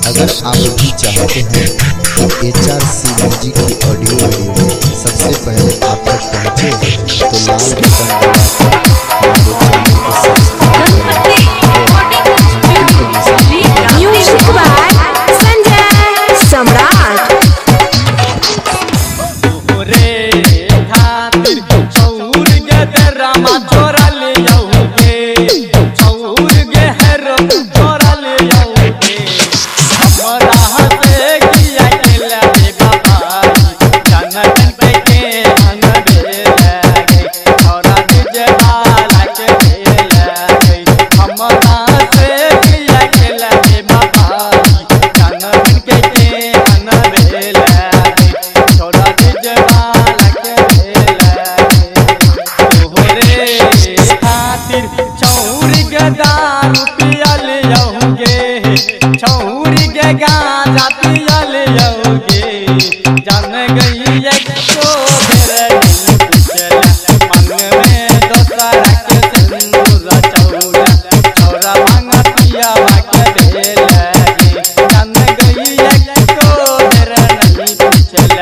अगर आप भी चाहते हैं तो HRC म्यूजिक की ऑडियो वीडियो सबसे पहले आप तक पहुंचे तो लाल बटन दबाकर हमारे चैनल को सब्सक्राइब करें। म्यूजिक बाय संजय सम्राट। छौरी के गांजा पियल योगे जान गई तो फिर मन में दोसरा के सिंदूर चौरा चौरा भांग पिया के भेल जान गई तो फिर नहीं पूछल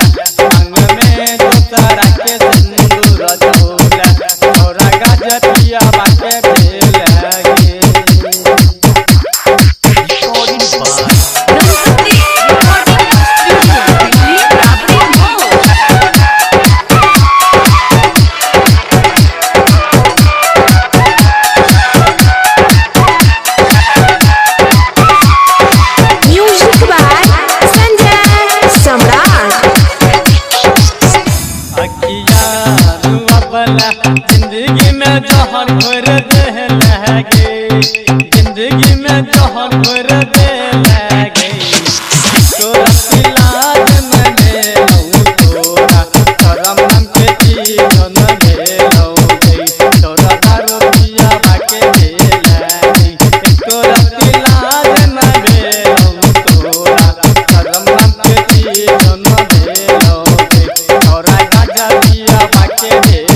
मन में दोसरा के सिंदूर चौरा चौरा गांजा पिया के भेल जिंदगी में जहर भर दे लगे जिंदगी में जहर भर दे लगे तोरा इलाज न देलौ तोरा करम मन के जीवन देलौ तोरा दारू पिया बाके देलौ तोरा इलाज न देलौ तोरा करम मन के जीवन देलौ तोरा गांजा पिया बाके देलौ।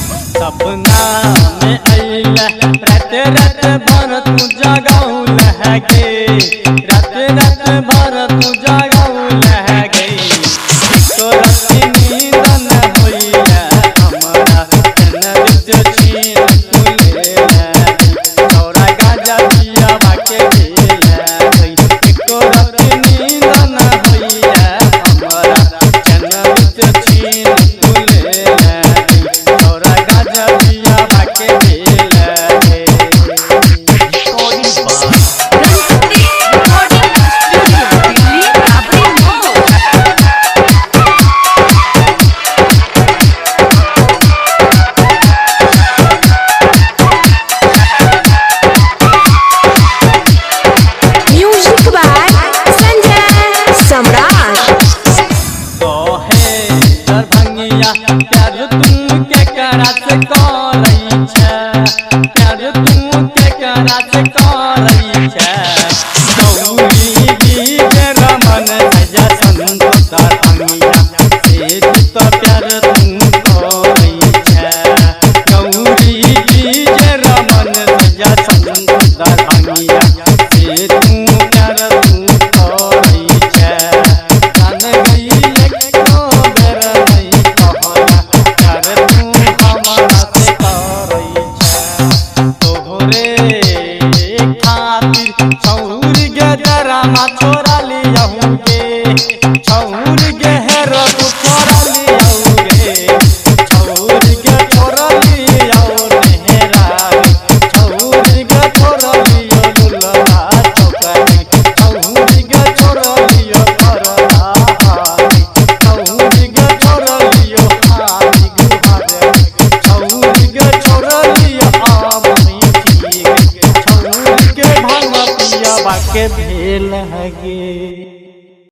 सपना में अइला रात रात भर तू जगौल है रात रात भर तू जगौल है तोरा नींद न होइला हमरा जन्नत छीन खुलेला तोरा गांजा पिया बाके भेला तोरा नींद न होइला हमरा जन्नत छीन खुलेला तोरा गांजा पिया बाके भेला म्यूजिक बाय संजय सम्राट। दरभंगिया प्यार तुम के करा से करई छै प्यार तुम के करा से करई छै गौरी जी के रमन सजा संतोष दरभंगिया से तो प्यार तुम करई छै गौरी जी के रमन सजा संतोष दरभंगिया से तुम प्यार तुम करई छै जान गई छोरा लियाऊंगे छौर के हेरो तू छोरा लियाऊंगे छौर के छोरा लियाऊ नेहरा छौर के छोरा लियो दुल्हा चौकरी छौर के छोरा लियो करदा छौर के छोरा लियो हाथी गुहारे छौर के छोरा लियो आमनी ठीक छौर के भांग पिया बाके भेल हगे।